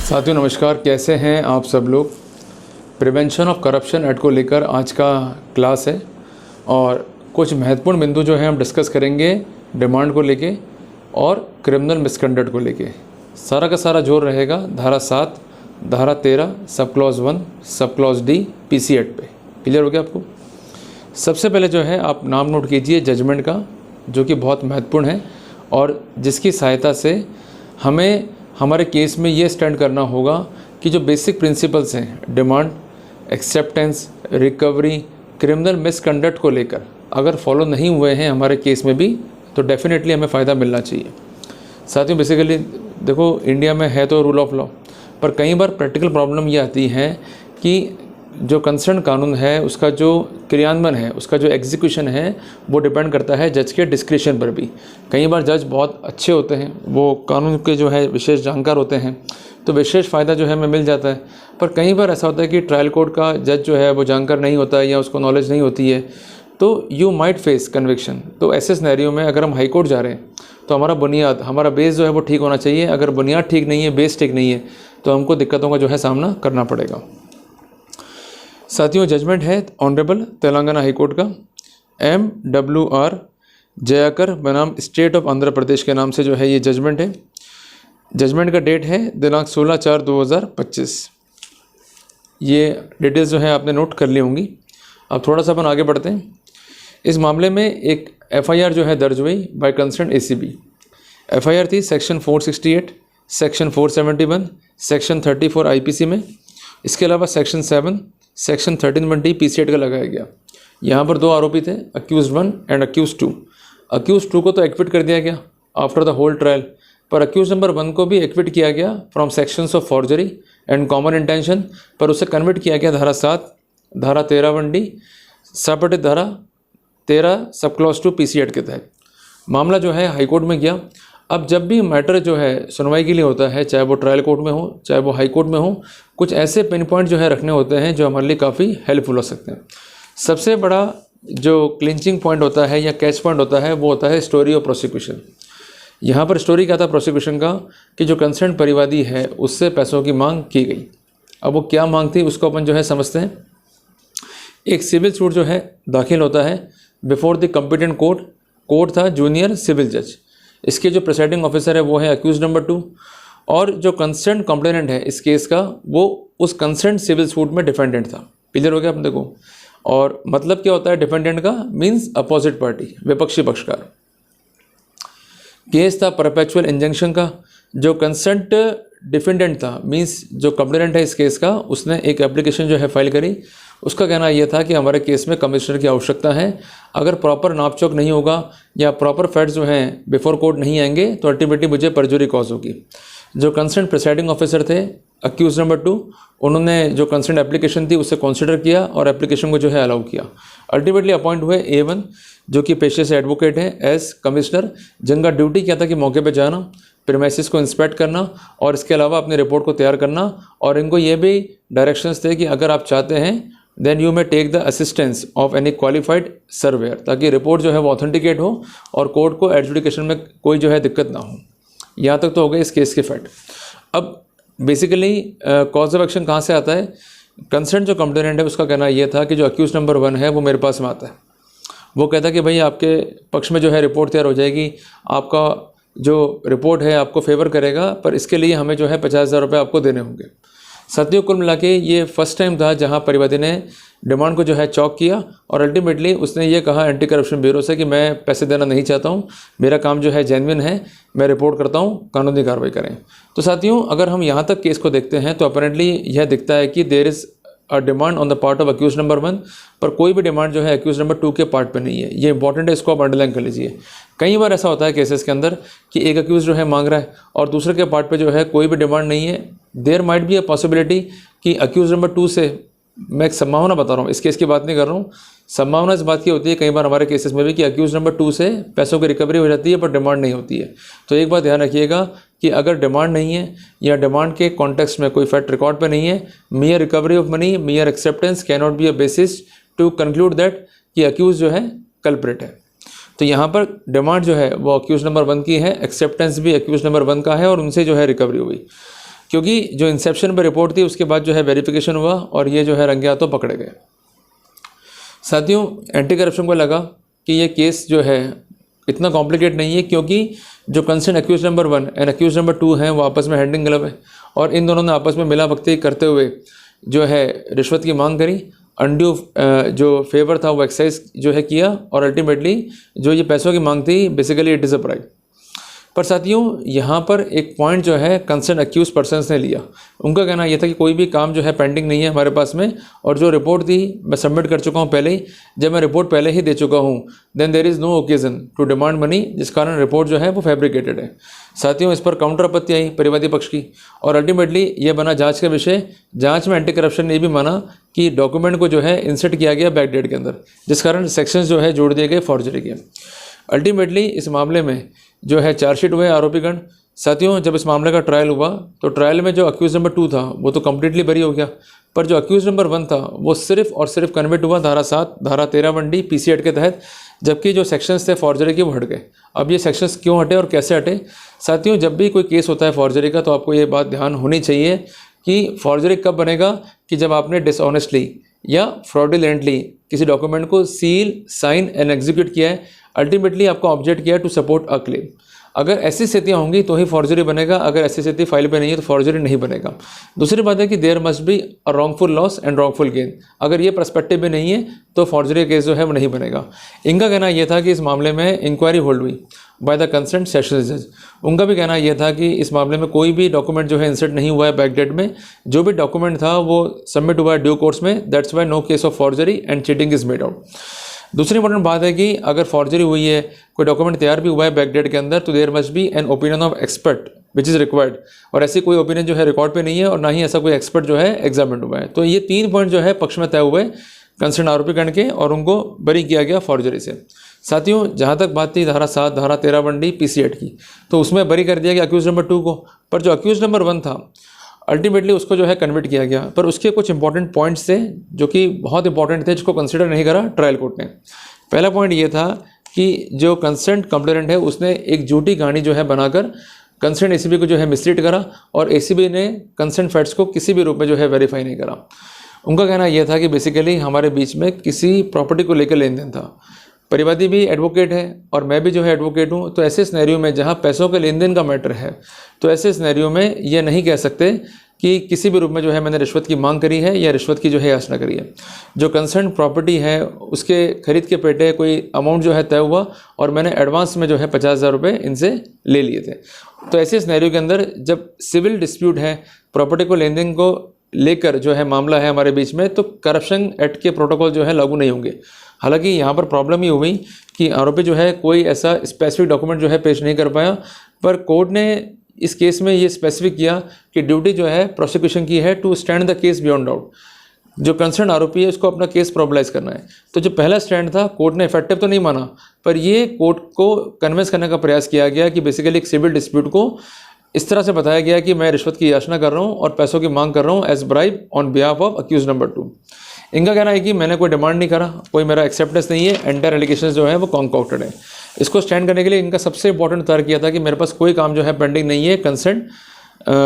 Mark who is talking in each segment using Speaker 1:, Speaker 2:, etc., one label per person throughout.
Speaker 1: साथियों नमस्कार, कैसे हैं आप सब लोग। प्रिवेंशन ऑफ करप्शन एक्ट को लेकर आज का क्लास है और कुछ महत्वपूर्ण बिंदु जो है हम डिस्कस करेंगे डिमांड को लेके और क्रिमिनल मिसकंडक्ट को लेके। सारा का सारा जोर रहेगा धारा 7, धारा 13, sub clause 1, sub clause D PC act पे। क्लियर हो गया आपको। सबसे पहले जो है आप नाम नोट कीजिए जजमेंट का, जो कि बहुत महत्वपूर्ण है और जिसकी सहायता से हमें हमारे केस में ये स्टैंड करना होगा कि जो बेसिक प्रिंसिपल्स हैं demand, acceptance, recovery, criminal misconduct को लेकर अगर फॉलो नहीं हुए हैं हमारे केस में भी तो डेफिनेटली हमें फ़ायदा मिलना चाहिए। साथियों बेसिकली देखो, इंडिया में है तो रूल ऑफ लॉ, पर कई बार प्रैक्टिकल प्रॉब्लम ये आती है कि जो कंसर्न कानून है उसका जो क्रियान्वयन है, उसका जो एग्जीक्यूशन है वो डिपेंड करता है जज के डिस्क्रिप्शन पर भी। कई बार जज बहुत अच्छे होते हैं, वो कानून के जो है विशेष जानकार होते हैं, तो विशेष फ़ायदा जो है हमें मिल जाता है। पर कई बार ऐसा होता है कि ट्रायल कोर्ट का जज जो है वो जानकार नहीं होता है या उसको नॉलेज नहीं होती है, तो यू माइट फेस कन्विक्शन। तो ऐसे सिनेरियो में अगर हम हाई कोर्ट जा रहे हैं तो हमारा बुनियाद, हमारा बेस जो है वो ठीक होना चाहिए। अगर बुनियाद ठीक नहीं है, बेस ठीक नहीं है, तो हमको दिक्कतों का जो है सामना करना पड़ेगा। साथियों जजमेंट है ऑनरेबल तेलंगाना हाई कोर्ट का MWR जयाकर बनाम स्टेट ऑफ आंध्र प्रदेश के नाम से जो है ये जजमेंट है। जजमेंट का डेट है दिनांक 16/4/2025। ये डिटेल्स जो है आपने नोट कर ली होंगी। अब थोड़ा सा अपन आगे बढ़ते हैं। इस मामले में एक FIR जो है दर्ज हुई बाय कंसर्न ACB। FIR थी सेक्शन 468, सेक्शन 471, सेक्शन 34 IPC में। इसके अलावा सेक्शन 7, सेक्शन 1320 PC एक्ट का लगाया गया। यहाँ पर दो आरोपी थे, अक्यूज 1 एंड अक्यूज 2। अक्यूज 2 को तो एक्विट कर दिया गया आफ्टर द होल ट्रायल, पर अक्यूज नंबर 1 को भी एक्विट किया गया from sections of forgery and common intention, पर उसे कन्वर्ट किया गया धारा 7, धारा 13(1)D, सबपटित धारा 13 सब क्लॉज 2 PC एक्ट के तहत। मामला जो है हाईकोर्ट में गया। अब जब भी मैटर जो है सुनवाई के लिए होता है, चाहे वो ट्रायल कोर्ट में हो चाहे वो हाई कोर्ट में हो, कुछ ऐसे पिन पॉइंट जो है रखने होते हैं जो हमारे लिए काफ़ी हेल्पफुल हो सकते हैं। सबसे बड़ा जो क्लिंचिंग पॉइंट होता है या कैच पॉइंट होता है वो होता है स्टोरी ऑफ प्रोसिक्यूशन। यहाँ पर स्टोरी क्या था प्रोसिक्यूशन का कि जो कंसर्न परिवादी है उससे पैसों की मांग की गई। अब वो क्या मांग थी उसको अपन जो है समझते हैं। एक सिविल सूट जो है दाखिल होता है before the competent court. Court था जूनियर सिविल जज। इसके जो प्रिसाइडिंग ऑफिसर है वो है अक्यूज नंबर 2, और जो कंसर्न कंप्लेनेंट है इस केस का वो उस कंसर्न सिविल सूट में डिफेंडेंट था। क्लियर हो गया आप देखो। और मतलब क्या होता है डिफेंडेंट का, मींस अपोजिट पार्टी, विपक्षी पक्षकार। केस था परपेचुअल इंजंक्शन का। जो कंसर्न डिफेंडेंट था, मींस जो कंप्लेनेंट है इस केस का, उसने एक एप्लीकेशन जो है फाइल करी। उसका कहना यह था कि हमारे केस में कमिश्नर की आवश्यकता है। अगर प्रॉपर नापचोक नहीं होगा या प्रॉपर फैक्ट्स जो हैं बिफोर कोर्ट नहीं आएंगे तो अल्टीमेटली मुझे परजुरी कॉज होगी। जो कंसर्न प्रिसाइडिंग ऑफिसर थे अक्यूज नंबर 2, उन्होंने जो कंसर्न एप्लीकेशन थी उसे कंसिडर किया और एप्लीकेशन को जो है अलाउ किया। अल्टीमेटली अपॉइंट हुए A1, जो कि पेशे से एडवोकेट है, एज कमिश्नर, जिनका ड्यूटी क्या था कि मौके पे जाना, प्रीमाइसिस को इंस्पेक्ट करना और इसके अलावा अपनी रिपोर्ट को तैयार करना। और इनको ये भी डायरेक्शंस थे कि अगर आप चाहते हैं then you may take the assistance of any qualified surveyor, ताकि रिपोर्ट जो है वो ऑथेंटिकेट हो और कोर्ट को एडजुडिकेशन में कोई जो है दिक्कत ना हो। यहाँ तक तो हो गए इस केस के फैक्ट। अब बेसिकली कॉज ऑफ एक्शन कहाँ से आता है। कंसर्न जो कंप्लेनेंट है उसका कहना यह था कि जो अक्यूज नंबर 1 है वो मेरे पास में आता है। वो कहता है कि भाई आपके पक्ष में जो है रिपोर्ट तैयार हो जाएगी, आपका जो रिपोर्ट है आपको फेवर करेगा, पर इसके लिए हमें जो है 50,000 रुपये आपको देने होंगे। साथियों कुल मिला के ये फर्स्ट टाइम था जहां परिवादी ने डिमांड को जो है चौक किया और अल्टीमेटली उसने ये कहा एंटी करप्शन ब्यूरो से कि मैं पैसे देना नहीं चाहता हूं, मेरा काम जो है जेन्युइन है, मैं रिपोर्ट करता हूं, कानूनी कार्रवाई करें। तो साथियों अगर हम यहाँ तक केस को देखते हैं तो अपेरेंटली यह दिखता है कि there is a demand on the part of accused number 1, पर कोई भी डिमांड जो है अक्यूज नंबर 2 के पार्ट पे नहीं है। ये इंपॉर्टेंट है, इसको आप अंडरलाइन कर लीजिए। कई बार ऐसा होता है केसेस के अंदर कि एक अक्यूज जो है मांग रहा है और दूसरे के पार्ट पे जो है कोई भी डिमांड नहीं है। There might be a possibility कि अक्यूज नंबर 2 से, मैं एक संभावना बता रहा हूँ, इस केस की बात नहीं कर रहा हूँ, संभावना इस बात की होती है कई बार हमारे केसेस में भी कि अक्यूज नंबर 2 से पैसों की रिकवरी हो जाती है पर डिमांड नहीं होती है। तो एक बात ध्यान रखिएगा कि अगर डिमांड नहीं है या डिमांड के कॉन्टेक्स्ट में कोई फैक्ट रिकॉर्ड पे नहीं है, mere recovery of money, mere acceptance can not be a basis to conclude that कि अक्यूज जो है कल्प्रेट है। तो यहाँ पर डिमांड जो है वो अक्यूज नंबर 1 की है, एक्सेप्टेंस भी अक्यूज नंबर 1 का है और उनसे जो है रिकवरी हुई। क्योंकि जो इंसेप्शन पर रिपोर्ट थी उसके बाद जो है वेरिफिकेशन हुआ और ये जो है रंगे हाथों पकड़े गए। साथियों, एंटी करप्शन को लगा कि ये केस जो है इतना कॉम्प्लिकेट नहीं है, क्योंकि जो concern accused number 1 and accused number 2 हैं वो आपस में हैंड इन ग्लव है और इन दोनों ने आपस में मिला भगती करते हुए जो है रिश्वत की मांग करी। अनड्यू जो फेवर था वो एक्सरसाइज जो है किया और अल्टीमेटली जो ये पैसों की मांग थी basically it is a bribe. पर साथियों, यहाँ पर एक पॉइंट जो है कंसर्न अक्यूज पर्सन्स ने लिया। उनका कहना यह था कि कोई भी काम जो है पेंडिंग नहीं है हमारे पास में, और जो रिपोर्ट थी मैं सबमिट कर चुका हूँ पहले ही। जब मैं रिपोर्ट पहले ही दे चुका हूँ then there is no occasion to demand money, जिस कारण रिपोर्ट जो है वो फैब्रिकेटेड है। साथियों, इस पर काउंटर आपत्ति आई परिवादी पक्ष की और अल्टीमेटली ये बना जांच का विषय। जांच में एंटी करप्शन ने ये भी माना कि डॉक्यूमेंट को जो है इंसर्ट किया गया बैकडेट के अंदर, जिस कारण सेक्शंस जो है जोड़ दिए गए फॉर्जरी के। अल्टीमेटली इस मामले में जो है चार्जशीट हुए आरोपीगण। साथियों, जब इस मामले का ट्रायल हुआ तो ट्रायल में जो अक्यूज नंबर 2 था वो तो कम्प्लीटली बरी हो गया, पर जो अक्यूज नंबर 1 था वो सिर्फ और सिर्फ कन्विक्ट हुआ धारा 7, धारा 13 1D PC एक्ट के तहत, जबकि जो सेक्शंस थे फॉर्जरी के वो हट गए। अब ये सेक्शंस क्यों हटे और कैसे हटे? साथियों, जब भी कोई केस होता है फॉर्जरी का तो आपको ये बात ध्यान होनी चाहिए कि फॉर्जरी कब बनेगा कि जब आपने डिसऑनेस्टली या फ्रॉडुलेंटली किसी डॉक्यूमेंट को सील, साइन एंड एग्जीक्यूट किया है, अल्टीमेटली आपको ऑब्जेक्ट किया टू सपोर्ट अ क्लेम। अगर ऐसी स्थितियाँ होंगी तो ही फॉर्जरी बनेगा, अगर ऐसी स्थिति फाइल पे नहीं है तो फॉर्जरी नहीं बनेगा। दूसरी बात है कि there must be a wrongful loss and wrongful gain. अगर ये पर्सपेक्टिव भी नहीं है तो फॉर्जरी केस जो है वो नहीं बनेगा। इनका कहना यह था कि इस मामले में इंक्वायरी होल्ड हुई बाय द कंसर्न सेशन जज। उनका भी कहना यह था कि इस मामले में कोई भी डॉक्यूमेंट जो है इंसर्ट नहीं हुआ है बैकडेट में, जो भी डॉक्यूमेंट था वो सबमिट हुआ है ड्यू कोर्स में, that's why no case of forgery and cheating is made out. दूसरी इंपॉर्टेंट बात है कि अगर फॉर्जरी हुई है, कोई डॉक्यूमेंट तैयार भी हुआ है बैकडेट के अंदर, तो there must be an opinion of expert which is required, और ऐसी कोई ओपिनियन जो है रिकॉर्ड पे नहीं है और ना ही ऐसा कोई एक्सपर्ट जो है एग्जामिन हुआ है। तो ये 3 पॉइंट जो है पक्ष में तय हुए कंसर्न आरोपीगण के और उनको बरी किया गया फॉर्जरी से। साथियों, जहाँ तक बात थी धारा 7, धारा 13 1D PC एक्ट की, तो उसमें बरी कर दिया गया अक्यूज नंबर 2 को, पर जो अक्यूज नंबर 1 था अल्टीमेटली उसको जो है कन्विक्ट किया गया। पर उसके कुछ इंपॉर्टेंट पॉइंट्स थे जो कि बहुत इंपॉर्टेंट थे, जिसको कंसिडर नहीं करा ट्रायल कोर्ट ने। पहला पॉइंट ये था कि जो कंसर्न कंप्लेनेंट है उसने एक झूठी कहानी जो है बनाकर कंसर्न ACB को जो है मिसलीड करा और ACB ने कंसर्न फैक्ट्स को किसी भी रूप में जो है वेरीफाई नहीं करा। उनका कहना यह था कि बेसिकली हमारे बीच में किसी प्रॉपर्टी को लेकर लेन देन था। परिवादी भी एडवोकेट है और मैं भी जो है एडवोकेट हूँ, तो ऐसे सिनेरियो में जहाँ पैसों के लेन देन का मैटर है, तो ऐसे सिनेरियो में ये नहीं कह सकते कि किसी भी रूप में जो है मैंने रिश्वत की मांग करी है या रिश्वत की जो है याचना करी है। जो कंसर्न प्रॉपर्टी है उसके खरीद के पेटे कोई अमाउंट जो है तय हुआ और मैंने एडवांस में जो है 50,000 रुपये इनसे ले लिए थे। तो ऐसे सिनेरियो के अंदर जब सिविल डिस्प्यूट है, प्रॉपर्टी को लेन देन को लेकर जो है मामला है हमारे बीच में, तो करप्शन एक्ट के प्रोटोकॉल जो है लागू नहीं होंगे। हालांकि यहाँ पर प्रॉब्लम ये हुई कि आरोपी जो है कोई ऐसा स्पेसिफिक डॉक्यूमेंट जो है पेश नहीं कर पाया, पर कोर्ट ने इस केस में ये स्पेसिफिक किया कि ड्यूटी जो है प्रोसिक्यूशन की है to stand the case beyond doubt. जो कंसर्न आरोपी है उसको अपना केस प्रॉब्लमाइज करना है। तो जो पहला स्टैंड था कोर्ट ने इफेक्टिव तो नहीं माना, पर ये कोर्ट को कन्विंस करने का प्रयास किया गया कि बेसिकली एक सिविल डिस्प्यूट को इस तरह से बताया गया कि मैं रिश्वत की याचना कर रहा हूँ और पैसों की मांग कर रहा हूँ as bribe on behalf of accused number 2। इनका कहना है कि मैंने कोई डिमांड नहीं करा, कोई मेरा एक्सेप्टेंस नहीं है, एंटायर एलिगेशंस जो है वो कॉन्कॉक्टेड है। इसको स्टैंड करने के लिए इनका सबसे इंपॉर्टेंट तर्क किया था कि मेरे पास कोई काम जो है पेंडिंग नहीं है कंसर्न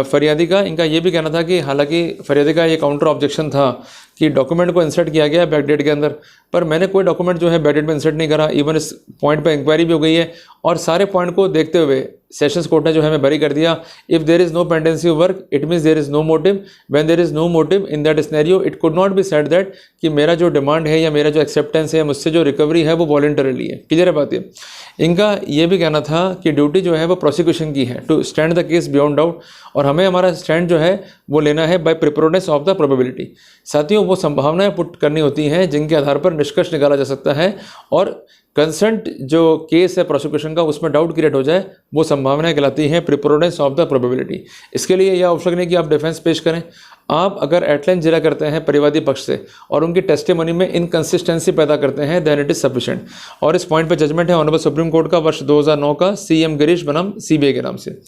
Speaker 1: फरियादी का। इनका ये भी कहना था कि हालांकि फरियादी का ये काउंटर ऑब्जेक्शन था कि डॉक्यूमेंट को इंसर्ट किया गया है बैकडेट के अंदर, पर मैंने कोई डॉक्यूमेंट जो है बैकडेट में इंसर्ट नहीं करा। इवन इस पॉइंट पे इंक्वायरी भी हो गई है और सारे पॉइंट को देखते हुए सेशंस कोर्ट ने जो है हमें बरी कर दिया। If there is no pendency of work it means there is no motive. When there is no motive in that scenario it could not be said that कि मेरा जो डिमांड है या मेरा जो एक्सेप्टेंस है, मुझसे जो रिकवरी है वो वॉलंटरीली है। क्लियर है बात ये। इनका ये भी कहना था कि ड्यूटी जो है वो प्रोसिक्यूशन की है to stand the case beyond doubt, और हमें हमारा स्टैंड जो है वो लेना है by preparedness of the probability. साथियों, वो संभावनाएं पुट करनी होती हैं जिनके आधार पर निष्कर्ष निकाला जा सकता है और कंसर्ट जो केस है प्रोसिक्यूशन का उसमें डाउट क्रिएट हो जाए, वो संभावनाएं कहलाती हैं प्रिपरेडनेस ऑफ द प्रोबेबिलिटी। इसके लिए यह आवश्यक नहीं कि आप डिफेंस पेश करें। आप अगर एटलाइन जिरा करते हैं परिवादी पक्ष से और उनकी टेस्टिमनी में इनकंसिस्टेंसी पैदा करते हैं देन इट इज सफिशिएंट। और इस पॉइंट पे जजमेंट है ऑनरेबल सुप्रीम कोर्ट का वर्ष 2009 का CM गिरीश बनाम CBI के नाम से।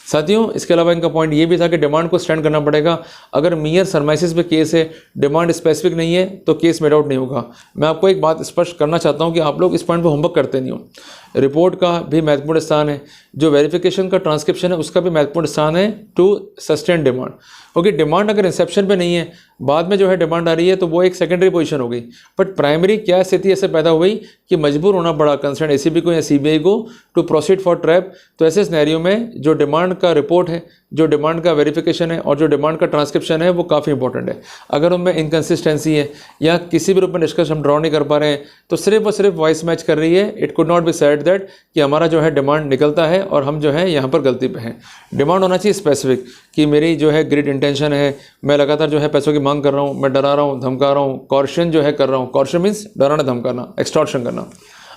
Speaker 1: साथियों, इसके अलावा इनका पॉइंट ये भी था कि डिमांड को स्टैंड करना पड़ेगा। अगर मियर सरमाइसिस पे केस है, डिमांड स्पेसिफिक नहीं है, तो केस मेड आउट नहीं होगा। मैं आपको एक बात स्पष्ट करना चाहता हूँ कि आप लोग इस पॉइंट पे होमवर्क करते नहीं हो। रिपोर्ट का भी महत्वपूर्ण स्थान है, जो वेरिफिकेशन का ट्रांसक्रिप्शन है उसका भी महत्वपूर्ण स्थान है टू सस्टेन डिमांड। क्योंकि डिमांड अगर इंसेप्शन पे नहीं है, बाद में जो है डिमांड आ रही है, तो वो एक सेकेंडरी पोजीशन हो गई। बट प्राइमरी क्या स्थिति ऐसे पैदा हुई कि मजबूर होना पड़ा कंसर्न एसीबी को या सीबीआई को टू प्रोसीड फॉर ट्रैप। तो ऐसे सिनेरियो में जो डिमांड का रिपोर्ट है, जो डिमांड का वेरिफिकेशन है और जो डिमांड का ट्रांसक्रिप्शन है वो काफ़ी इंपॉर्टेंट है। अगर उनमें इनकन्सिस्टेंसी है या किसी भी रूप में निष्कर्ष हम ड्रॉ नहीं कर पा रहे हैं, तो सिर्फ और सिर्फ वॉइस मैच कर रही है। It could not be said that कि हमारा जो है डिमांड निकलता है और हम जो है यहाँ पर गलती पे हैं। डिमांड होना चाहिए स्पेसिफिक कि मेरी जो है ग्रेट इंटेंशन है, मैं लगातार जो है पैसों की मांग कर रहा हूँ, मैं डरा रहा हूँ, धमका रहा हूँ, कॉर्शन जो है कर रहा हूँ। कॉर्शन मीन्स डराना, धमकाना, एक्सटॉर्शन करना।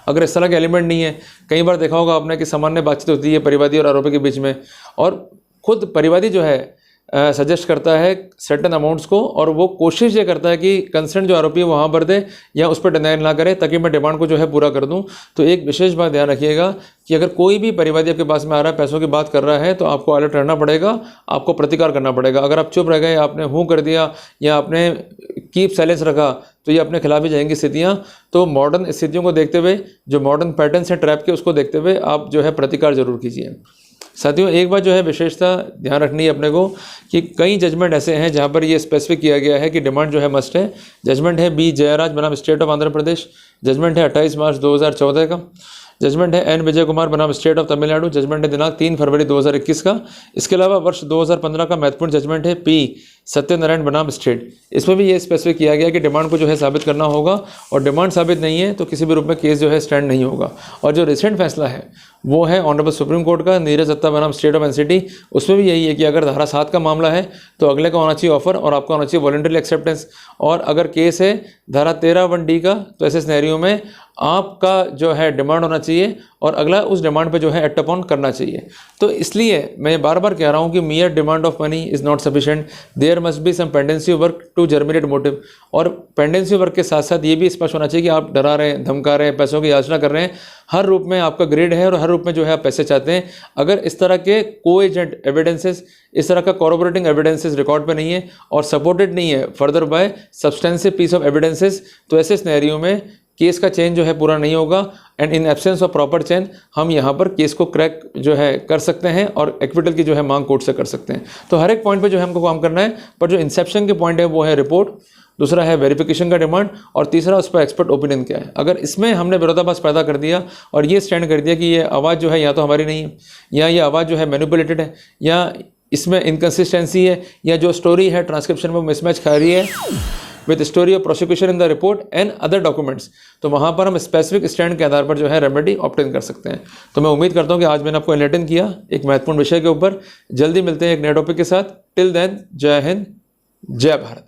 Speaker 1: अगर इस तरह के एलिमेंट नहीं है, कई बार देखा होगा आपने कि सामान्य बातचीत होती है परिवादी और आरोपी के बीच में, और खुद परिवादी जो है सजेस्ट करता है सर्टेन अमाउंट्स को, और वो कोशिश ये करता है कि कंसर्न जो आरोपी है वहाँ भर दे या उस पर डिनाइल ना करे ताकि मैं डिमांड को जो है पूरा कर दूँ। तो एक विशेष बात ध्यान रखिएगा कि अगर कोई भी परिवादी आपके पास में आ रहा है, पैसों की बात कर रहा है, तो आपको अलर्ट रहना पड़ेगा, आपको प्रतिकार करना पड़ेगा। अगर आप चुप रह गए, आपने हूँ कर दिया या आपने कीप साइलेंस रखा, तो ये अपने खिलाफ ही जाएंगी स्थितियाँ। तो मॉडर्न स्थितियों को देखते हुए, जो मॉडर्न पैटर्न्स हैं ट्रैप के, उसको देखते हुए आप जो है प्रतिकार जरूर कीजिए। साथियों, एक बात जो है विशेषता ध्यान रखनी है अपने को कि कई जजमेंट ऐसे हैं जहाँ पर ये स्पेसिफिक किया गया है कि डिमांड जो है मस्ट है। जजमेंट है बी जयराज बनाम state of Andhra Pradesh, judgment है 28 मार्च 2014 का, जजमेंट है एन विजय कुमार बनाम स्टेट ऑफ तमिलनाडु, जजमेंट है दिनांक 3 फरवरी 2021 का। इसके अलावा वर्ष 2015 का महत्वपूर्ण जजमेंट है पी सत्यनारायण बनाम स्टेट। इसमें भी ये स्पेसिफिक किया गया कि डिमांड को जो है साबित करना होगा, और डिमांड साबित नहीं है तो किसी भी रूप में केस जो है स्टैंड नहीं होगा। और जो रिसेंट फैसला है वो है ऑनरेबल सुप्रीम कोर्ट का नीरज दत्ता बनाम स्टेट ऑफ एनसीटी। उसमें भी यही है कि अगर धारा 7 का मामला है तो अगले का होना चाहिए ऑफर और आपका होना चाहिए वॉलंटरी एक्सेप्टेंस। और अगर केस है धारा 13(1)(d) का, तो ऐसे सिनेरियो में आपका जो है डिमांड होना चाहिए और अगला उस डिमांड पे जो है एक्ट अपॉन करना चाहिए। तो इसलिए मैं बार बार कह रहा हूँ कि mere demand of money is not sufficient, there must be some pendency work to germinate motive. और पेंडेंसी वर्क के साथ साथ ये भी स्पष्ट होना चाहिए कि आप डरा रहे हैं, धमका रहे हैं, पैसों की याचना कर रहे हैं, हर रूप में आपका ग्रेड है और हर रूप में जो है आप पैसे चाहते हैं। अगर इस तरह के को एजेंट एविडेंसेस, इस तरह का कॉरोबोरेटिंग एविडेंसेस रिकॉर्ड पे नहीं है और सपोर्टेड नहीं है further by substantive piece of evidences, तो ऐसे सिनेरियो में केस का चेन जो है पूरा नहीं होगा। And in absence of proper chain हम यहाँ पर केस को क्रैक जो है कर सकते हैं और एक्विटल की जो है मांग कोर्ट से कर सकते हैं। तो हर एक पॉइंट पे जो है हमको काम करना है, पर जो इंसेप्शन के पॉइंट है वो है रिपोर्ट, दूसरा है वेरिफिकेशन का डिमांड, और तीसरा उस पर एक्सपर्ट ओपिनियन क्या है। अगर इसमें हमने विरोधाभास पैदा कर दिया और ये स्टैंड कर दिया कि ये आवाज़ जो है या तो हमारी नहीं है, या ये आवाज़ जो है मैनिपुलेटेड है, या इसमें इनकन्सिस्टेंसी है, या जो स्टोरी है ट्रांसक्रिप्शन में मिसमैच खा रही है with story of prosecution in the report and other documents, तो वहाँ पर हम स्पेसिफिक स्टैंड के आधार पर जो है रेमेडी ऑप्टेन कर सकते हैं। तो मैं उम्मीद करता हूँ कि आज मैंने आपको एनलाइटन किया एक महत्वपूर्ण विषय के ऊपर। जल्दी मिलते हैं एक नए टॉपिक के साथ। टिल देन, जय हिंद, जय भारत।